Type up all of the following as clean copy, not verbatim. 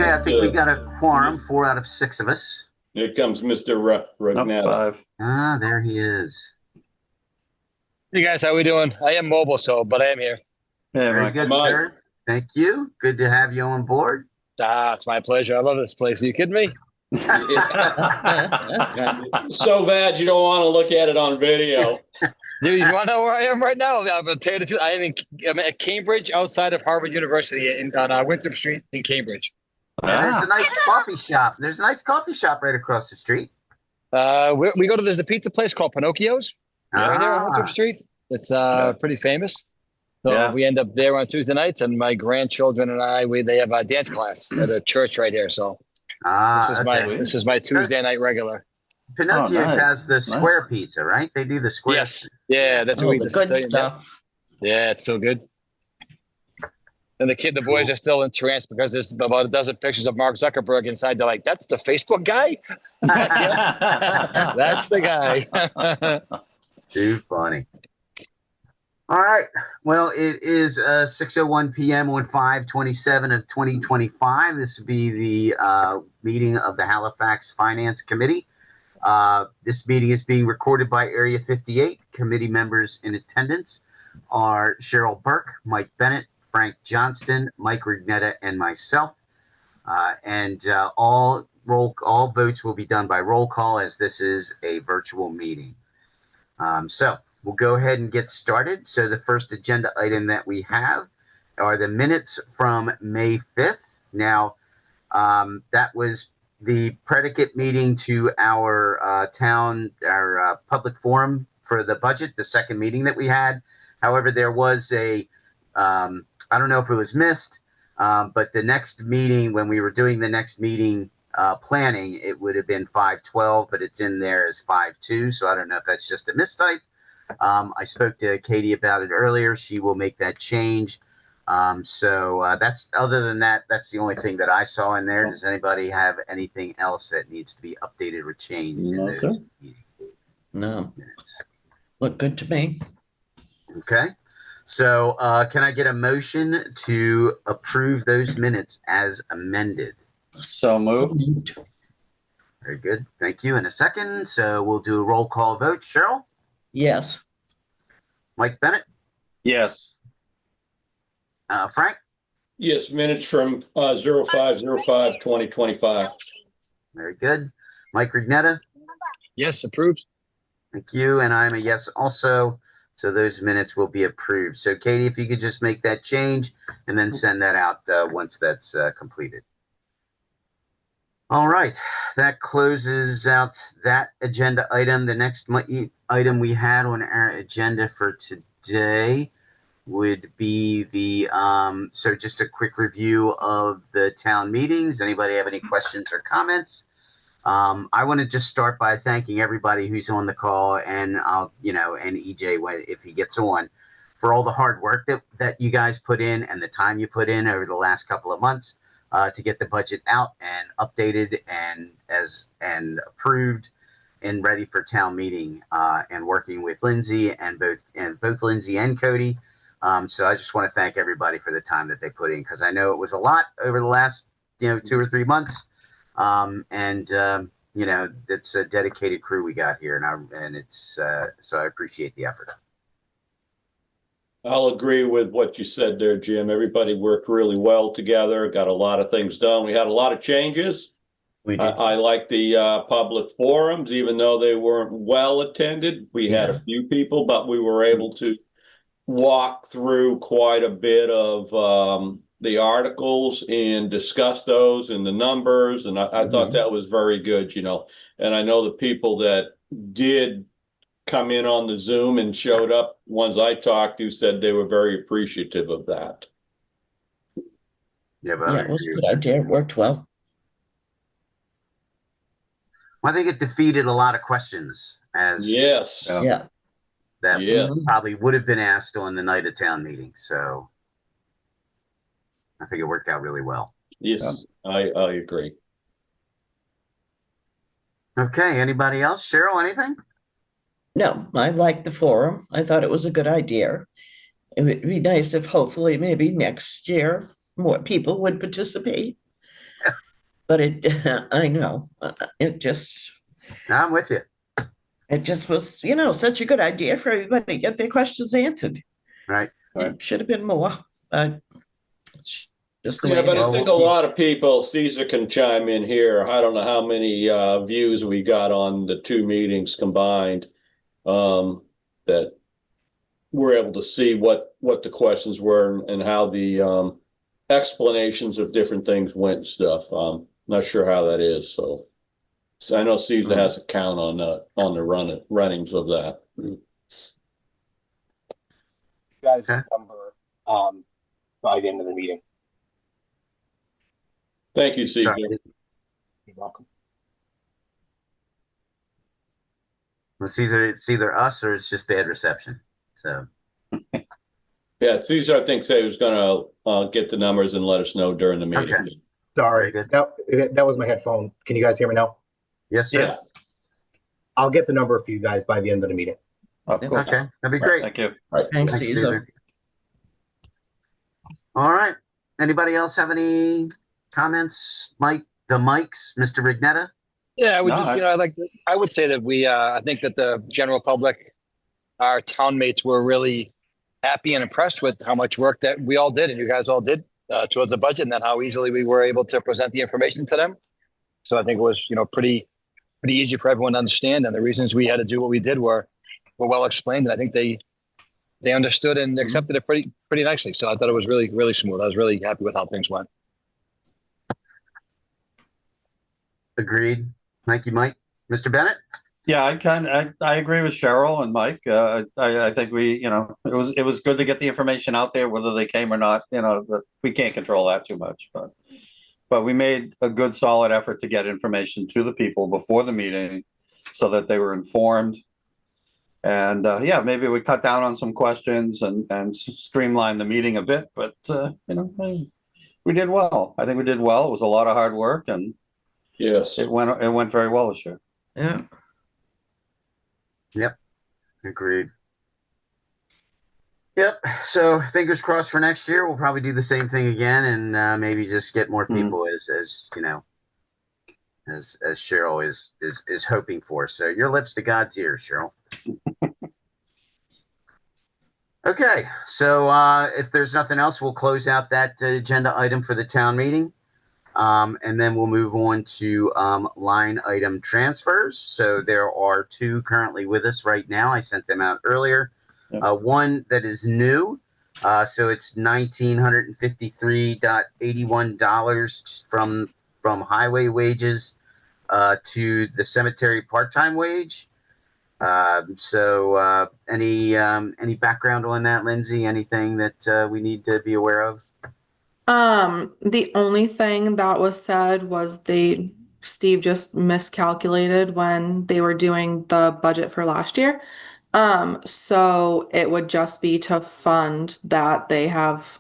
Okay, I think we got a quorum, 4 out of 6 of us. Here comes Mr. Ragnata. Five. Ah, there he is. Hey guys, how we doing? I am mobile, but I am here. Yeah, Very Mike. good, Mike. sir. Thank you. Good to have you on board. It's my pleasure. I love this place. Are you kidding me? So bad you don't want to look at it on video. Dude, you want to know where I am right now? I'm going to tell you the truth. I'm at Cambridge, outside of Harvard University, on Winthrop Street in Cambridge. And there's a nice coffee shop. There's a nice coffee shop right across the street. We go to there's a pizza place called Pinocchio's right there on Winthrop Street. It's pretty famous. So we end up there on Tuesday nights, and my grandchildren and they have a dance class at a church right here. So this is my Tuesday night regular. Pinocchio's has the square pizza, right? They do the square. Yes. Yeah, that's what we the good stuff. Yeah, it's so good. And the boys are still entranced because there's about a dozen pictures of Mark Zuckerberg inside. They're like, "That's the Facebook guy." That's the guy. Too funny. All right. Well, it is 6:01 p.m. on 5/27 of 2025. This will be the meeting of the Halifax Finance Committee. This meeting is being recorded by Area 58. Committee members in attendance are Cheryl Burke, Mike Bennett, Frank Johnston, Mike Rignetta, and myself. All votes will be done by roll call, as this is a virtual meeting. So we'll go ahead and get started. So the first agenda item that we have are the minutes from May 5th. Now, that was the predicate meeting to our public forum for the budget, the second meeting that we had. However, there was I don't know if it was missed, but the next meeting, when we were doing the next meeting planning, it would have been 5/12, but it's in there as 5/2. So I don't know if that's just a mistype. I spoke to Katie about it earlier. She will make that change. That's, other than that, that's the only thing that I saw in there. Does anybody have anything else that needs to be updated or changed in those meetings? No. Look good to me. Okay. So can I get a motion to approve those minutes as amended? So moved. Very good. Thank you. In a second. So we'll do a roll call vote. Cheryl? Yes. Mike Bennett? Yes. Frank? Yes, minutes from 05/05/2025. Very good. Mike Rignetta? Yes, approved. Thank you. And I'm a yes also. So those minutes will be approved. So Katie, if you could just make that change and then send that out once that's completed. All right. That closes out that agenda item. The next item we had on our agenda for today would be so just a quick review of the town meetings. Anybody have any questions or comments? I want to just start by thanking everybody who's on the call, and and EJ, if he gets on, for all the hard work that you guys put in and the time you put in over the last couple of months to get the budget out and updated and approved and ready for town meeting, and working with Lindsay and both Lindsay and Cody. So I just want to thank everybody for the time that they put in, because I know it was a lot over the last 2 or 3 months. It's a dedicated crew we got here, so I appreciate the effort. I'll agree with what you said there, Jim. Everybody worked really well together, got a lot of things done. We had a lot of changes. We did. I like the public forums, even though they weren't well attended. We had a few people, but we were able to walk through quite a bit of the articles and discuss those and the numbers. And I thought that was very good, and I know the people that did come in on the Zoom and showed up, ones I talked to, said they were very appreciative of that. Yeah, it was a good idea. It worked well. I think it defeated a lot of questions that probably would have been asked on the night of town meeting. So I think it worked out really well. Yes, I agree. Okay. Anybody else? Cheryl, anything? No, I liked the forum. I thought it was a good idea. It would be nice if hopefully maybe next year more people would participate. but it, I know, I'm with you. it just was, such a good idea for everybody to get their questions answered. Right. It should have been more, but it's just the way Yeah, it but I is. think a lot of people, Caesar can chime in here. I don't know how many views we got on the two meetings combined, that we're able to see what the questions were and how the explanations of different things went and stuff. Not sure how that is. So I know Caesar has a count on the runnings of that. Guys, Okay. number by the end of the meeting. Thank you, Caesar. Sorry. You're welcome. Well, it's either us or it's just bad reception. So Yeah, Caesar, I think, said he was going to get the numbers and let us know during the meeting. Okay. Sorry, Very good. that was my headphone. Can you guys hear me now? Yes, sir. Yeah. I'll get the number for you guys by the end of the meeting. Of course. Okay, that'd be great. Thank you. Thanks, Thanks, Caesar. All right. Anybody else have any comments? Mike, the mics, Mr. Rignetta? Yeah, I would No, just, I would say that I think that the general public, our town mates, were really happy and impressed with how much work that we all did and you guys all did towards the budget, and then how easily we were able to present the information to them. So I think it was, pretty easy for everyone to understand, and the reasons we had to do what we did were well explained, and I think they understood and accepted it pretty nicely. So I thought it was really, really smooth. I was really happy with how things went. Agreed. Thank you, Mike. Mr. Bennett? Yeah, I agree with Cheryl and Mike. I think it was good to get the information out there, whether they came or not. We can't control that too much, but we made a good, solid effort to get information to the people before the meeting, so that they were informed. And yeah, maybe we cut down on some questions and streamline the meeting a bit. But we did well. I think we did well. It was a lot of hard work, and Yes. it went very well this year. Yeah. Yep. Agreed. Yep. So fingers crossed for next year. We'll probably do the same thing again, and maybe just get more people, as Cheryl is hoping for. So your lips to God's ears, Cheryl. Okay. So if there's nothing else, we'll close out that agenda item for the town meeting. And then we'll move on to line item transfers. So there are two currently with us right now. I sent them out earlier. Yep. One that is new. So it's $1,953.81 from highway wages to the cemetery part-time wage. So any background on that, Lindsay? Anything that we need to be aware of? The only thing that was said was Steve just miscalculated when they were doing the budget for last year. So it would just be to fund that they have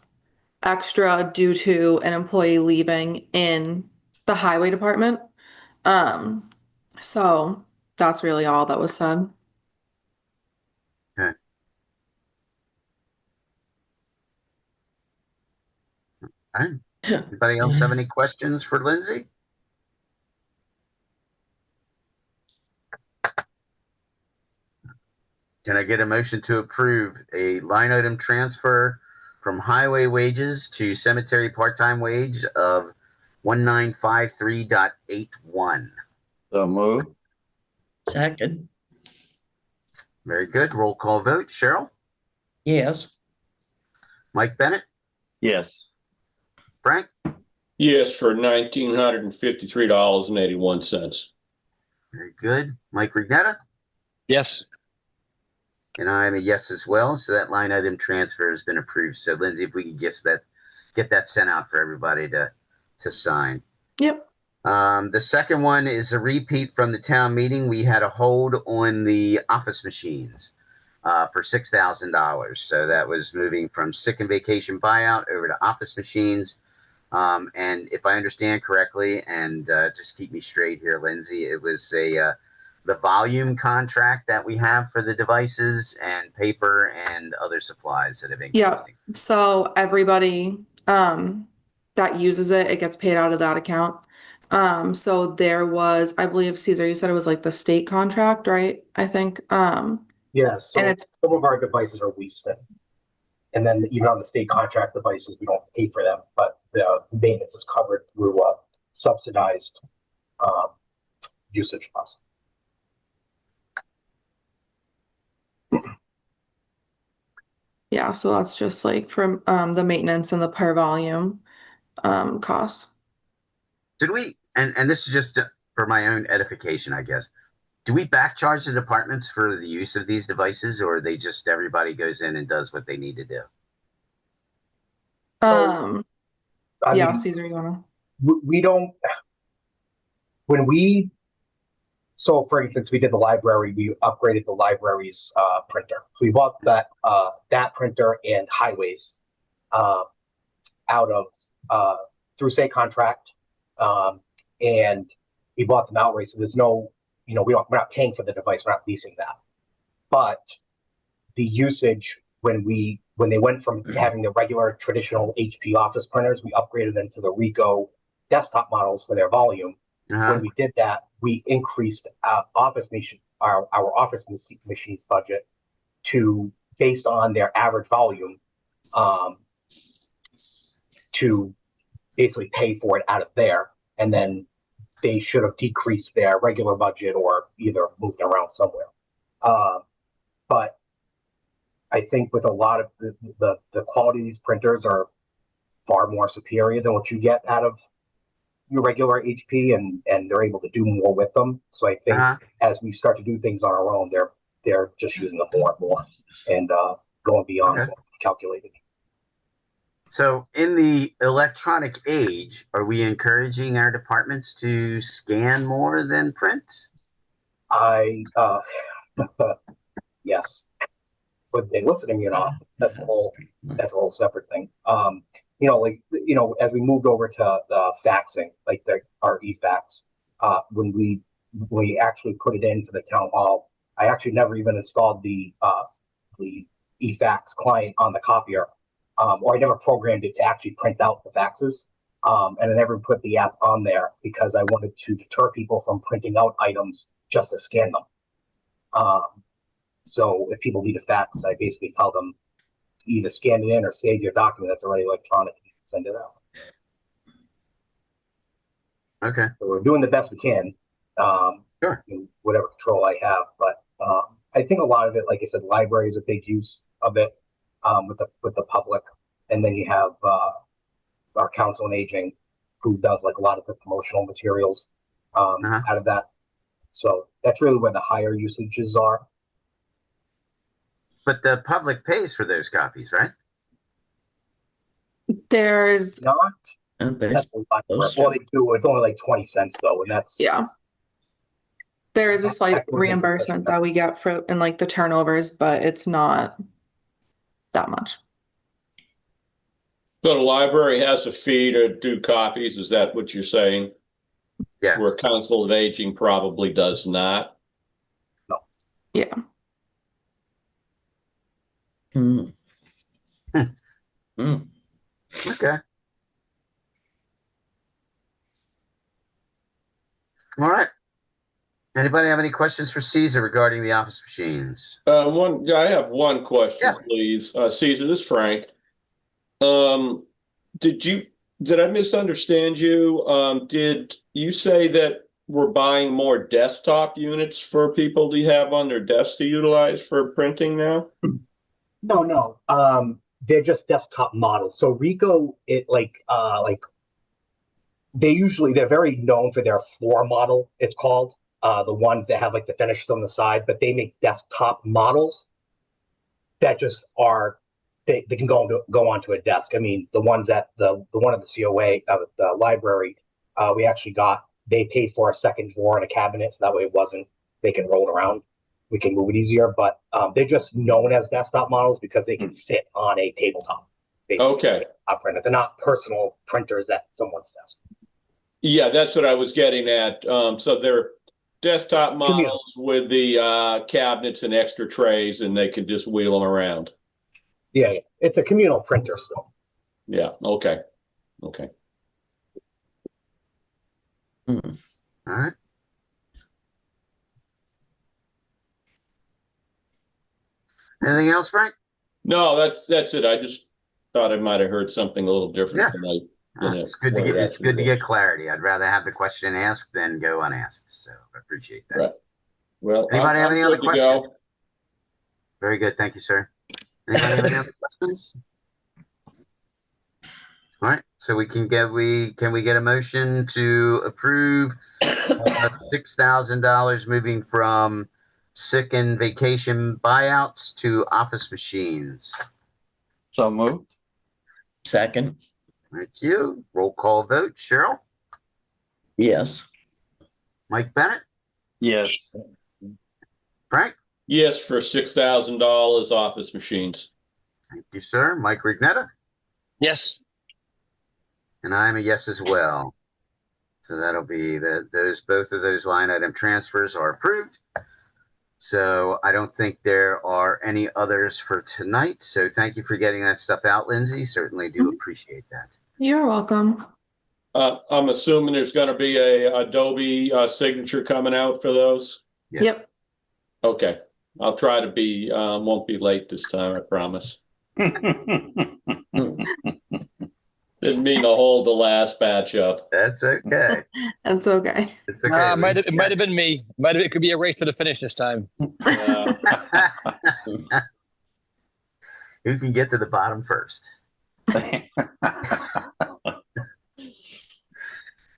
extra due to an employee leaving in the highway department. So that's really all that was said. Okay. All right. Anybody else have any questions for Lindsay? Can I get a motion to approve a line item transfer from highway wages to cemetery part-time wage of 1953.81? So move. Second. Very good. Roll call vote. Cheryl? Yes. Mike Bennett? Yes. Frank? Yes, for $1,953.81. Very good. Mike Rignetta? Yes. And I'm a yes as well. So that line item transfer has been approved. So Lindsay, if we could get that sent out for everybody to sign. Yep. The second one is a repeat from the town meeting. We had a hold on the office machines for $6,000. So that was moving from sick and vacation buyout over to office machines. And if I understand correctly, and just keep me straight here, Lindsay, it was the volume contract that we have for the devices and paper and other supplies that have been Yeah. costing. So everybody that uses it gets paid out of that account. So there was, I believe, Caesar, you said it was like the state contract, right? I think. Yeah, so And it's some of our devices are leased in. And then even on the state contract devices, we don't pay for them, but the maintenance is covered through subsidized um, usage costs. yeah, so that's just like from the maintenance and the per volume costs. Did we, and this is just for my own edification, I guess. Do we back charge the departments for the use of these devices, or are they just everybody goes in and does what they need to do? I Yeah, mean, Caesar, you wanna? we don't, when we, so for instance, we did the library, we upgraded the library's printer. So we bought that printer and highways uh, out of through state contract, and we bought them outright. So there's no, we're not paying for the device, we're not leasing that. But the usage when they went from having the regular traditional HP Office printers, we upgraded them to the Ricoh desktop models for their volume. When we did that, we increased our office machines budget to based on their average volume to basically pay for it out of there, and then they should have decreased their regular budget or either moved around somewhere. But I think with a lot of the quality of these printers are far more superior than what you get out of your regular HP, and they're able to do more with them. So I think as we start to do things on our own, they're just using them more and more and going beyond what we've calculated. So in the electronic age, are we encouraging our departments to scan more than print? Yes. But they listen to me or not, that's a whole separate thing. As we moved over to the faxing, like our e-fax, when we actually put it in for the town hall, I actually never even installed the e-fax client on the copier, or I never programmed it to actually print out the faxes. And I never put the app on there because I wanted to deter people from printing out items just to scan them. So if people need a fax, I basically tell them either scan it in or save your document that's already electronic and send it out. Okay. So we're doing the best we can, Sure. whatever control I have. But I think a lot of it, like I said, library is a big use of it with the public, and then you have our council on aging, who does like a lot of the promotional materials out of that. So that's really where the higher usages are. But the public pays for those copies, right? There's Not. There's Well, they do. It's only like 20 cents though, and that's there is a slight reimbursement that we get for in like the turnovers, but it's not that much. So the library has a fee to do copies. Is that what you're saying? Yeah. Where Council of Aging probably does not. No. Yeah. Okay. All right. Anybody have any questions for Caesar regarding the office machines? I have one question, please. Caesar, this is Frank. Did I misunderstand you? Did you say that we're buying more desktop units for people to have on their desks to utilize for printing now? No. They're just desktop models. So Ricoh, they're very known for their floor model, it's called. The ones that have like the finishes on the side, but they make desktop models that just are they can go onto a desk. I mean, the ones that the one at the COA of the library, we actually they paid for a second drawer in a cabinet, so that way they can roll it around. We can move it easier, but they're just known as desktop models because they can sit on a tabletop. Okay. Printer. They're not personal printers at someone's desk. Yeah, that's what I was getting at. So they're desktop models with the cabinets and extra trays, and they can just wheel them around. Yeah. It's a communal printer still. Yeah. Okay. Mm. All right. Anything else, Frank? No, that's it. I just thought I might have heard something a little different Yeah. tonight. than It's good to what it get actually was. clarity. I'd rather have the question asked than go unasked. So I appreciate that. Right. Well, Anybody have I'm any other good to questions? go. Very good. Thank you, sir. Anybody have any other questions? All right. So can we get a motion to approve $6,000 moving from sick and vacation buyouts to office machines? So moved. Second, Thank you. Roll call vote. Cheryl? yes. Mike Bennett? Yes. Frank? Yes, for $6,000 office machines. Thank you, sir. Mike Rignetta? Yes. And I'm a yes as well. So that'll be both of those line item transfers are approved. So I don't think there are any others for tonight. So thank you for getting that stuff out, Lindsay. Certainly do appreciate that. You're welcome. I'm assuming there's going to be a Adobe signature coming out for those. Yeah. Yep. Okay. I'll try to be, won't be late this time, I promise. Didn't mean to hold the last batch up. That's okay. That's okay. It's okay. It might have been me. It could be a race to the finish this time. Who can get to the bottom first?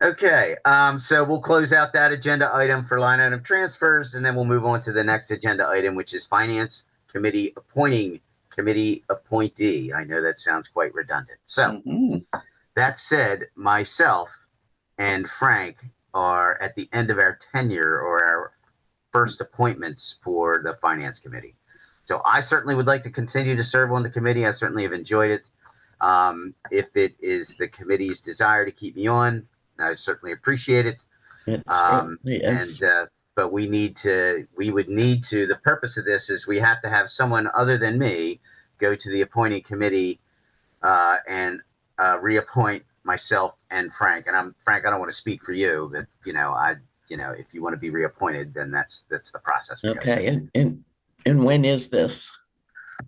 Okay, so we'll close out that agenda item for line item transfers, and then we'll move on to the next agenda item, which is Finance Committee appointing committee appointee. I know that sounds quite redundant. So that said, myself and Frank are at the end of our tenure or our first appointments for the Finance Committee. So I certainly would like to continue to serve on the committee. I certainly have enjoyed it. If it is the committee's desire to keep me on, I certainly appreciate it. But we would need to, the purpose of this is we have to have someone other than me go to the appointing committee and reappoint myself and Frank. And Frank, I don't want to speak for you, but if you want to be reappointed, then that's the process. Okay. And when is this?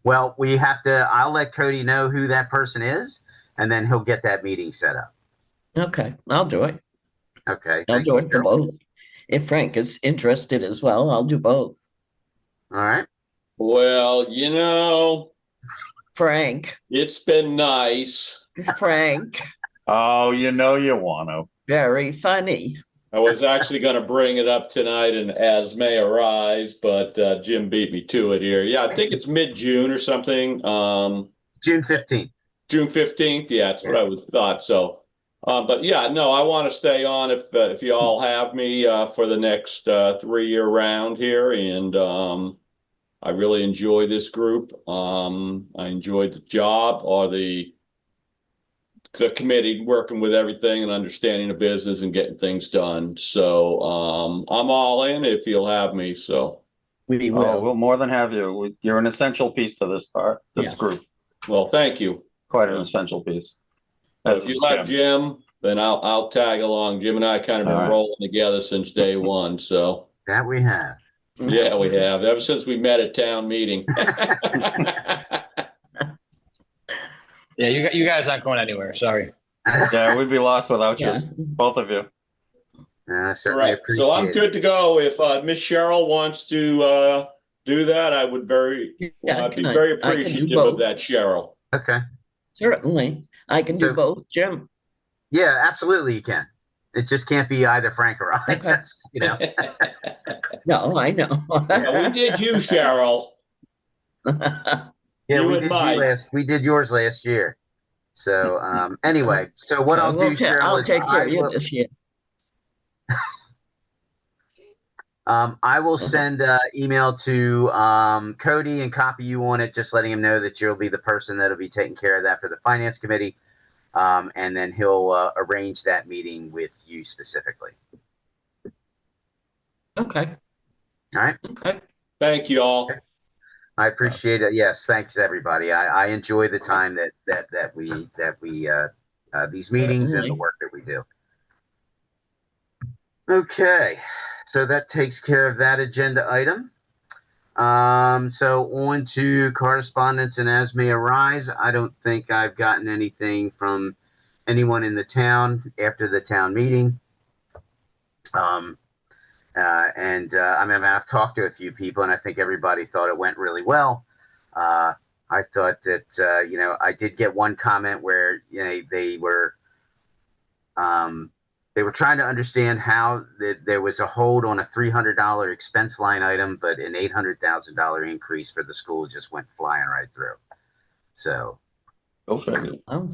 Well, I'll let Cody know who that person is, and then he'll get that meeting set up. Okay, I'll do it. Okay. I'll do it for both. If Frank is interested as well, I'll do both. All right. Well, Frank. it's been nice. Frank. Oh, you want to. Very funny. I was actually going to bring it up tonight and as may arise, but Jim beat me to it here. Yeah, I think it's mid-June or something. June 15th. June 15th. Yeah, that's what I thought. So, but yeah, no, I want to stay on if you all have me for the next 3-year round here. And I really enjoy this group. I enjoyed the job or the committee working with everything and understanding the business and getting things done. So I'm all in if you'll have me. So we will. Oh, we'll more than have you. You're an essential piece to this Yes. group. well, thank you. Quite an essential piece. If you let Jim, then I'll tag along. Jim and I kind of been All right. rolling together since day one. So That we have. yeah, we have ever since we met at town meeting. Yeah, you guys aren't going anywhere. Sorry. Yeah, we'd be lost without Yeah. you, both of you. I certainly Right. appreciate So I'm it. good to go. If Miss Cheryl wants to do that, I would Yeah, I'd be can I- very I can do appreciative of both. that, Cheryl. Okay. Certainly. I can So- do both, Jim. Yeah, absolutely you can. It just can't be either Frank or I. Okay. That's, No, I know. Yeah, we did you, Cheryl. Yeah, You we and did Mike. we did yours last year. So anyway, so what I'll do, Cheryl, I'll is take care I of you will, this year. I will send email to Cody and copy you on it, just letting him know that you'll be the person that'll be taking care of that for the Finance Committee. And then he'll arrange that meeting with you specifically. Okay. All right. Okay. Thank you all. I appreciate it. Yes, thanks everybody. I enjoy the time that we these meetings and the Certainly. work that we do. Okay, so that takes care of that agenda item. So on to correspondence, and as may arise, I don't think I've gotten anything from anyone in the town after the town meeting. I mean, I've talked to a few people, and I think everybody thought it went really well. I thought that, I did get one comment where, they were trying to understand how there was a hold on a $300 expense line item, but an $800,000 increase for the school just went flying right through. So, Okay. Oh,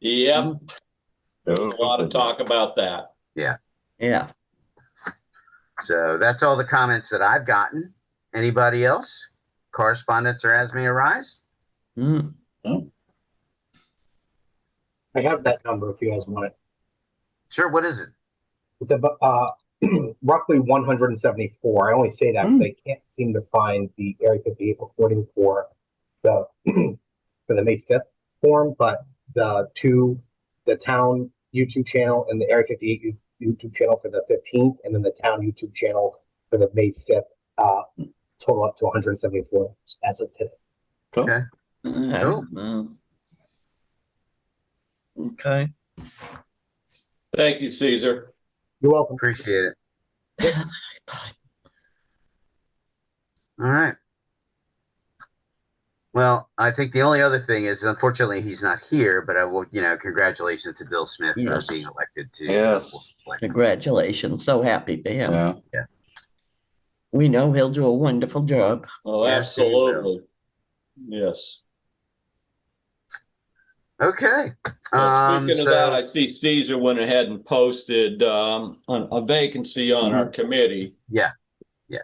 Yep, a Oh, lot of talk about that. yeah. yeah. So that's all the comments that I've gotten. Anybody else? Correspondence or as may arise? Mm. I have that number if you guys want it. Sure. What is it? It's about roughly 174. I only say that because I can't seem to find the Area 58 recording for the for the May 5th form, but the town YouTube channel and the Area 58 YouTube channel for the 15th, and then the town YouTube channel for the May 5th, total up to 174 as of today. Cool. Okay. I Cool. don't know. Okay. Thank you, Caesar. You're welcome. Appreciate it. All right. Well, I think the only other thing is, unfortunately, he's not here, but I will, congratulations to Bill Smith Yes. for being elected to. Yes. Congratulations. So happy for him. Yeah. We know he'll do a wonderful job. Oh, Yes, he will. absolutely. Yes. Okay. Speaking of that, I see Caesar went ahead and posted a vacancy on our committee. Yeah.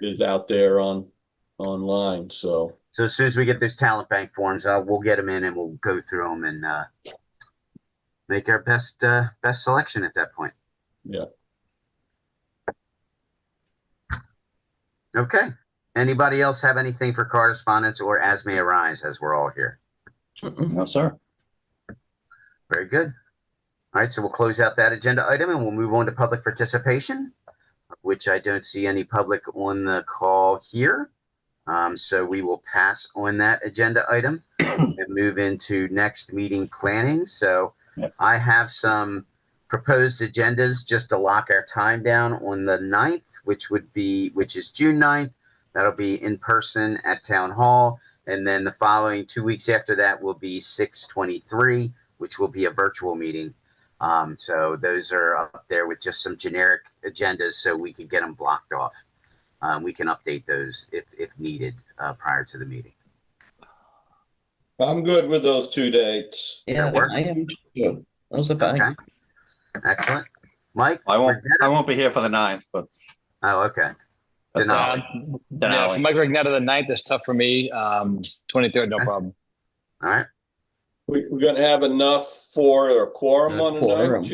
Is out there online. So as soon as we get those talent bank forms, we'll get them in and we'll go through them and make our best selection at that point. yeah. Okay. Anybody else have anything for correspondence or as may arise, as we're all here? No, sir. Very good. All right, so we'll close out that agenda item and we'll move on to public participation, which I don't see any public on the call here. So we will pass on that agenda item and move into next meeting planning. So I have some proposed agendas just to lock our time down on the 9th, which is June 9th. That'll be in person at Town Hall. And then the following 2 weeks after that will be 6/23, which will be a virtual meeting. So those are up there with just some generic agendas so we can get them blocked off. We can update those if needed prior to the meeting. I'm good with those 2 dates. Yeah, I am too. Those are fine. Okay. Excellent. Mike? I won't be here for the 9th, but Oh, okay. Denali. Yeah, for Mike Rignetta, the 9th is tough for me. 23rd, no problem. All right. We're going to have enough for a quorum on the Quorum. 9th,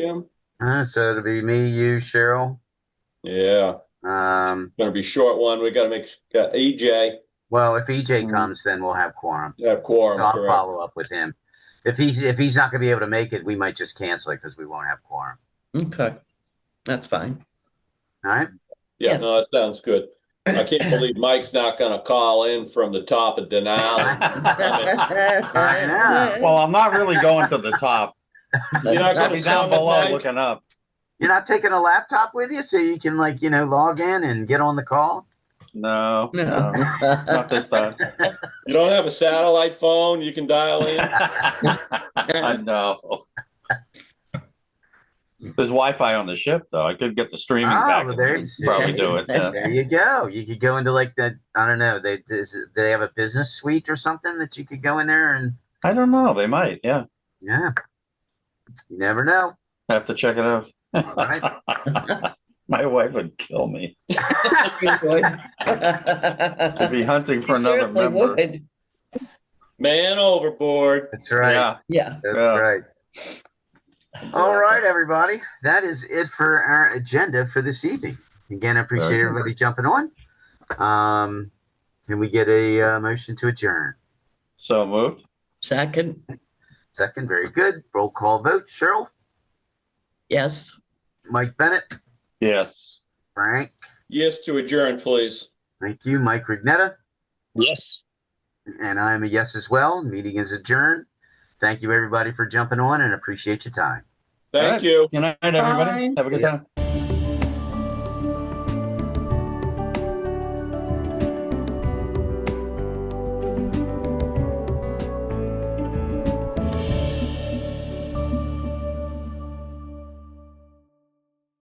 Jim? So it'll be me, you, Cheryl. Yeah. Going to be a short one. We got to make EJ Well, if EJ comes, then we'll have quorum. have quorum. So I'll correct. follow up with him. If he's not going to be able to make it, we might just cancel it because we won't have quorum. Okay. That's fine. All right. Yeah, Yeah. no, that sounds good. I can't believe Mike's not going to call in from the top of Denali. I know. well, I'm not really going to the top. You're not I'll going be to down summit, below Mike? looking up. You're not taking a laptop with you so you can log in and get on the call? No, No. not this time. You don't have a satellite phone you can dial in? I know. There's Wi-Fi on the ship, though. I could get the streaming back. well, there and you probably go. do it. Yeah. There you go. You could go into I don't know. They have a business suite or something that you could go in there and I don't know. They might. Yeah. yeah. You never know. Have to check it out. Right. My wife would kill me. You would. To be hunting for You another certainly member. would. Man overboard. That's right. Yeah. Yeah. That's Yeah. right. All right, everybody. That is it for our agenda for this evening. Again, I appreciate Very good. everybody jumping on. Can we get a motion to adjourn? So moved. Second. Second, very good. Roll call vote. Cheryl, Yes. Mike Bennett, Yes. Frank. Yes to adjourn, please. Thank you. Mike Rignetta. Yes. And I'm a yes as well. Meeting is adjourned. Thank you, everybody, for jumping on and appreciate your time. Thank All right. you. Good night, everybody. Bye. Have a good Yeah. time.